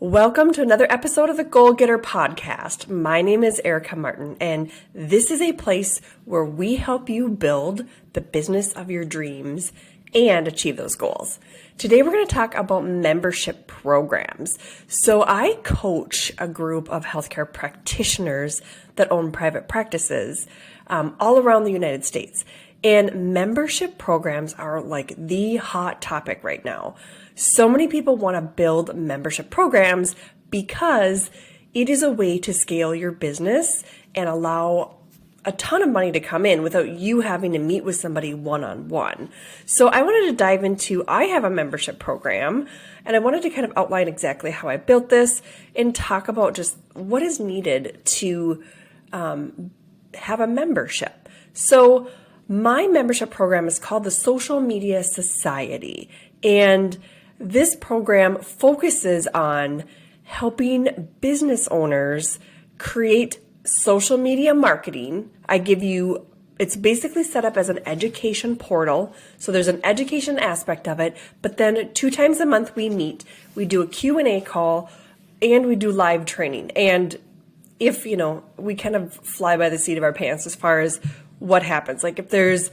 Welcome to another episode of the Goal Getter Podcast. My name is Erica Martin, and this is a place where we help you build the business of your dreams and achieve those goals. Today, we're going to talk about membership programs. So I coach a group of healthcare practitioners that own private practices all around the United States. And membership programs are like the hot topic right now. So many people want to build membership programs because it is a way to scale your business and allow a ton of money to come in without you having to meet with somebody one-on-one. So I wanted to dive into, I have a membership program, and I wanted to kind of outline exactly how I built this and talk about just what is needed to have a membership. So my membership program is called the Social Media Society, and this program focuses on helping business owners create social media marketing. It's basically set up as an education portal. So there's an education aspect of it, but then 2 times a month we meet, we do a Q&A call, and we do live training. And if, we kind of fly by the seat of our pants as far as what happens. Like if there's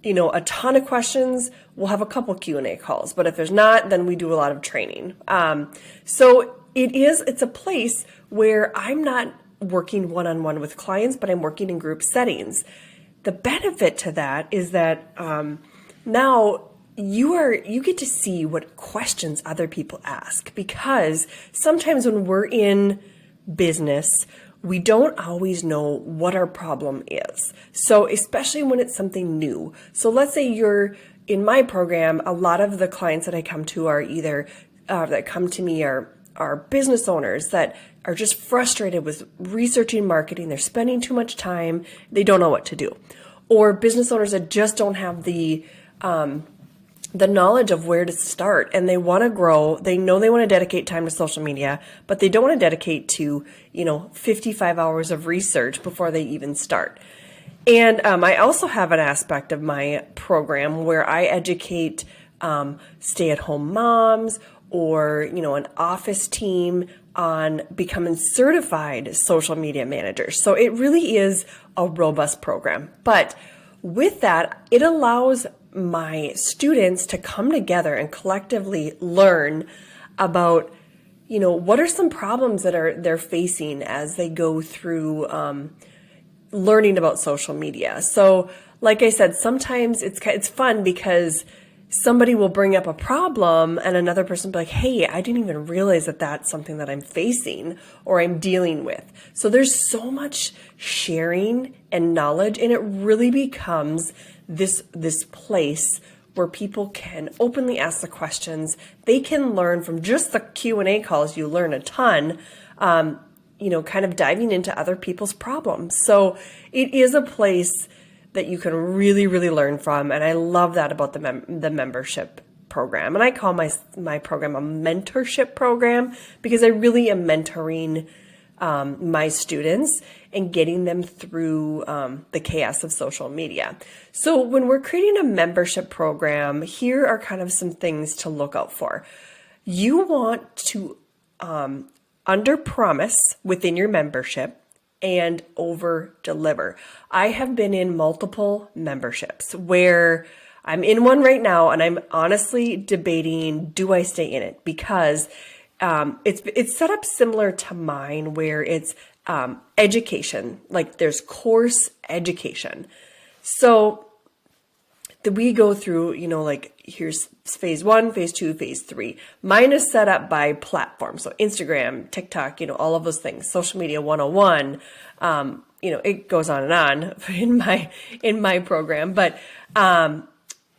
a ton of questions, we'll have a couple Q&A calls. But if there's not, then we do a lot of training. So it's a place where I'm not working one-on-one with clients, but I'm working in group settings. The benefit to that is that now you get to see what questions other people ask, because sometimes when we're in business, we don't always know what our problem is. So especially when it's something new. So let's say you're in my program, a lot of the clients that I come to are either that come to me are business owners that are just frustrated with researching marketing. They're spending too much time. They don't know what to do. Or business owners that just don't have the knowledge of where to start, and they want to grow. They know they want to dedicate time to social media, but they don't want to dedicate to, 55 hours of research before they even start. And I also have an aspect of my program where I educate stay-at-home moms or, an office team on becoming certified social media managers. So it really is a robust program. But with that, it allows my students to come together and collectively learn about, what are some problems that they're facing as they go through learning about social media. So like I said, sometimes it's fun because somebody will bring up a problem and another person will be like, hey, I didn't even realize that that's something that I'm facing or I'm dealing with. So there's so much sharing and knowledge, and it really becomes this place where people can openly ask the questions. They can learn from just the Q&A calls. You learn a ton, kind of diving into other people's problems. So it is a place that you can really, really learn from. And I love that about the membership program. And I call my program a mentorship program because I really am mentoring my students and getting them through the chaos of social media. So when we're creating a membership program, here are kind of some things to look out for. You want to under promise within your membership and over deliver. I have been in multiple memberships where I'm in one right now, and I'm honestly debating, do I stay in it? Because it's set up similar to mine, where it's education, like there's course education. So we go through, here's phase 1, phase 2, phase 3. Mine is set up by platform. So Instagram, TikTok, all of those things, social media 101, it goes on and on in my program. But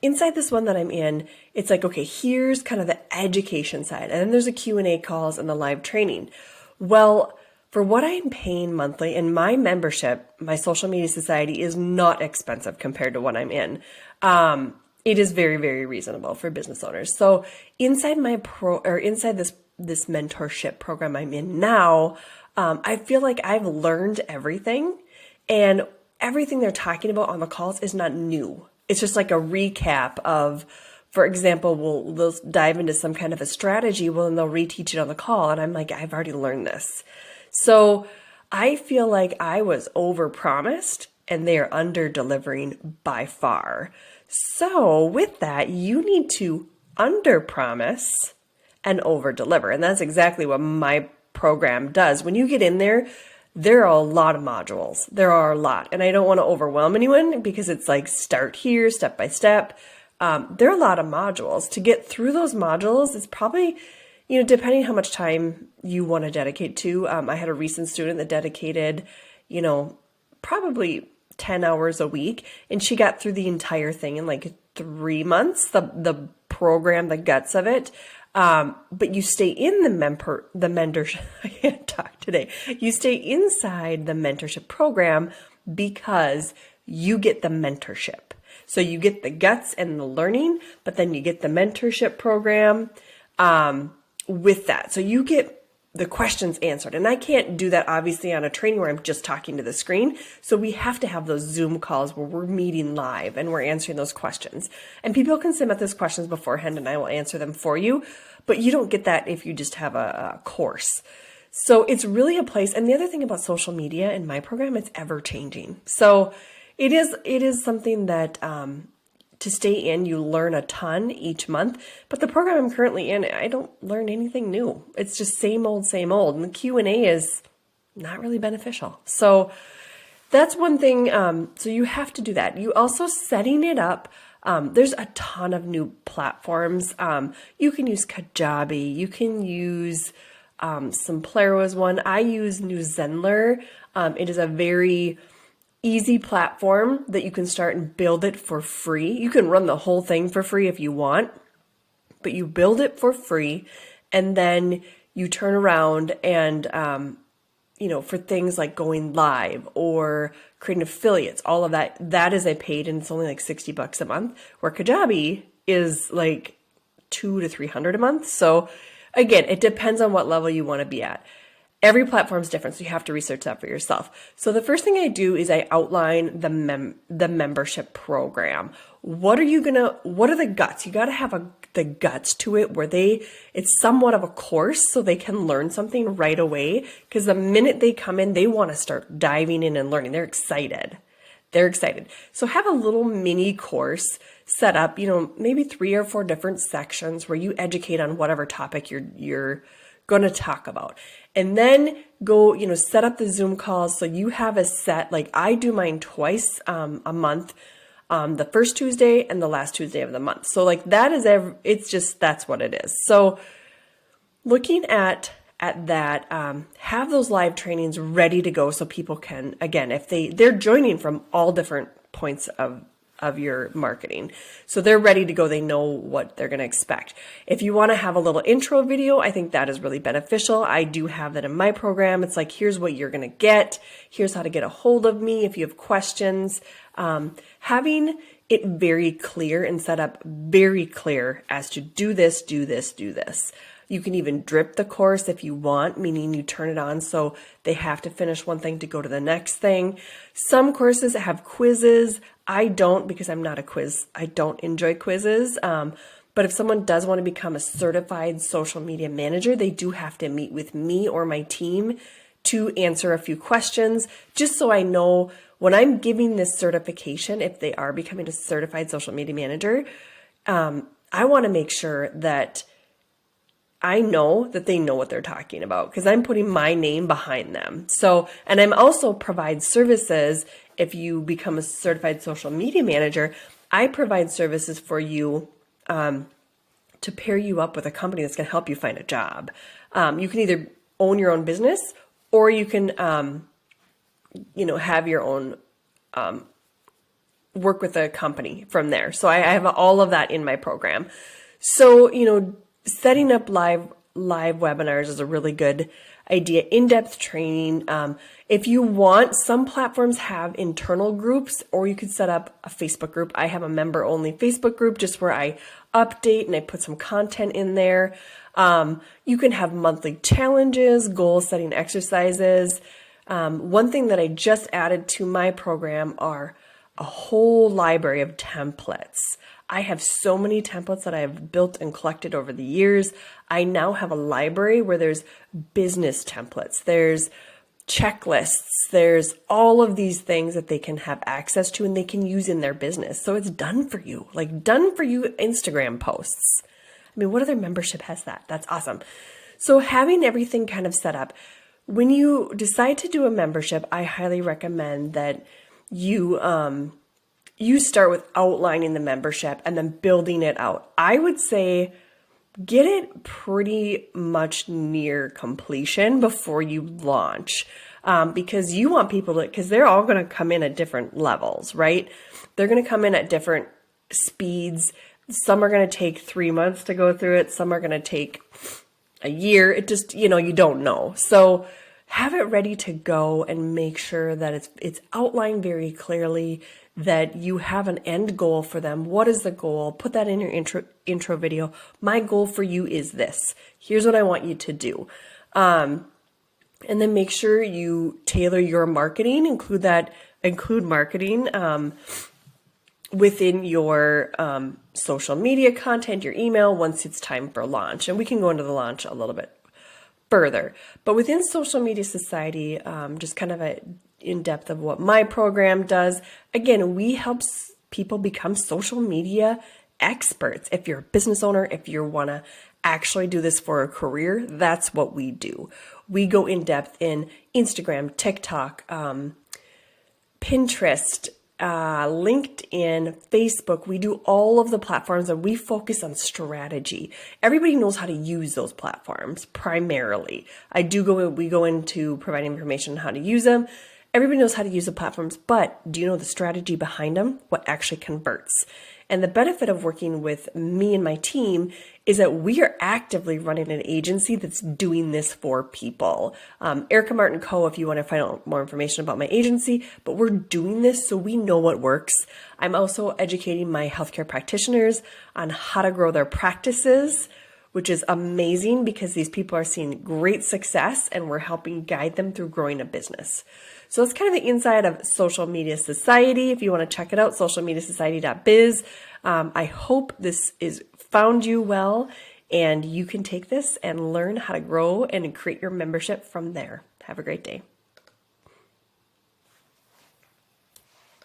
inside this one that I'm in, it's like, okay, here's kind of the education side. And then there's a Q&A calls and the live training. Well, for what I'm paying monthly in my membership, my Social Media Society is not expensive compared to what I'm in. It is very, very reasonable for business owners. So inside inside this mentorship program I'm in now, I feel like I've learned everything, and everything they're talking about on the calls is not new. It's just like a recap of for example, they'll dive into some kind of a strategy, well, and they'll reteach it on the call. And I'm like, I've already learned this. So I feel like I was overpromised and they are under delivering by far. So with that, you need to under promise and over deliver. And that's exactly what my program does. When you get in there, there are a lot of modules. There are a lot. And I don't want to overwhelm anyone because it's like start here, step by step. There are a lot of modules. To get through those modules, it's probably, depending how much time you want to dedicate to. I had a recent student that dedicated, probably 10 hours a week, and she got through the entire thing in like 3 months, the program, the guts of it. But you stay in the mentorship. I can't talk today. You stay inside the mentorship program because you get the mentorship. So you get the guts and the learning, but then you get the mentorship program with that. So you get the questions answered. And I can't do that obviously on a training where I'm just talking to the screen. So we have to have those Zoom calls where we're meeting live and we're answering those questions. And people can submit those questions beforehand and I will answer them for you. But you don't get that if you just have a course. So it's really a place. And the other thing about social media in my program, it's ever changing. So it is something that to stay in, you learn a ton each month. But the program I'm currently in, I don't learn anything new. It's just same old, same old. And the Q&A is not really beneficial. So that's one thing. So you have to do that. You also setting it up. There's a ton of new platforms. You can use Kajabi. You can use Simplero is one. I use New Zenler. It is a very easy platform that you can start and build it for free. You can run the whole thing for free if you want, but you build it for free and then you turn around and, for things like going live or creating affiliates, all of that, that is a paid and it's only like $60 a month, where Kajabi is like $200 to $300 a month. So again, it depends on what level you want to be at. Every platform is different, so you have to research that for yourself. So the first thing I do is I outline the membership program. What are the guts? You got to have the guts to it where it's somewhat of a course so they can learn something right away. Because the minute they come in, they want to start diving in and learning. They're excited. So have a little mini course set up, maybe 3 or 4 different sections where you educate on whatever topic you're going to talk about. And then go, set up the Zoom calls so you have a set, like I do mine twice a month, the first Tuesday and the last Tuesday of the month. So like that is, that's what it is. So looking at that, have those live trainings ready to go so people can, again, if they're joining from all different points of your marketing. So they're ready to go. They know what they're going to expect. If you want to have a little intro video, I think that is really beneficial. I do have that in my program. It's like, here's what you're going to get. Here's how to get a hold of me if you have questions. Having it very clear and set up very clear as to do this, do this, do this. You can even drip the course if you want, meaning you turn it on so they have to finish one thing to go to the next thing. Some courses have quizzes. I don't, because I'm not a quiz. I don't enjoy quizzes. But if someone does want to become a certified social media manager, they do have to meet with me or my team to answer a few questions, just so I know when I'm giving this certification, if they are becoming a certified social media manager, I want to make sure that I know that they know what they're talking about because I'm putting my name behind them. So, and I'm also provide services. If you become a certified social media manager, I provide services for you to pair you up with a company that's going to help you find a job. You can either own your own business or you can, have your own, work with a company from there. So I have all of that in my program. So, setting up live webinars is a really good idea. In-depth training. If you want, some platforms have internal groups, or you could set up a Facebook group. I have a member-only Facebook group just where I update and I put some content in there. You can have monthly challenges, goal-setting exercises. One thing that I just added to my program are a whole library of templates. I have so many templates that I have built and collected over the years. I now have a library where there's business templates, there's checklists, there's all of these things that they can have access to and they can use in their business. So it's done for you, like done for you Instagram posts. I mean, what other membership has that? That's awesome. So having everything kind of set up, when you decide to do a membership, I highly recommend that you start with outlining the membership and then building it out. I would say get it pretty much near completion before you launch, because you want people to, because they're all going to come in at different levels, right? They're going to come in at different speeds. Some are going to take 3 months to go through it. Some are going to take a year. It just, you don't know. So have it ready to go and make sure that it's outlined very clearly, that you have an end goal for them. What is the goal? Put that in your intro video. My goal for you is this. Here's what I want you to do. And then make sure you tailor your marketing, include marketing within your social media content, your email, once it's time for launch. And we can go into the launch a little bit further. But within Social Media Society, just kind of a in depth of what my program does. Again, we help people become social media experts. If you're a business owner, if you want to actually do this for a career, that's what we do. We go in depth in Instagram, TikTok, Pinterest, LinkedIn, Facebook. We do all of the platforms and we focus on strategy. Everybody knows how to use those platforms primarily. We go into providing information on how to use them. Everybody knows how to use the platforms, but do you know the strategy behind them? What actually converts? And the benefit of working with me and my team is that we are actively running an agency that's doing this for people. Erica Martin Co., if you want to find out more information about my agency, but we're doing this so we know what works. I'm also educating my healthcare practitioners on how to grow their practices, which is amazing because these people are seeing great success and we're helping guide them through growing a business. So that's kind of the inside of Social Media Society. If you want to check it out, socialmediasociety.biz. I hope this is found you well and you can take this and learn how to grow and create your membership from there. Have a great day.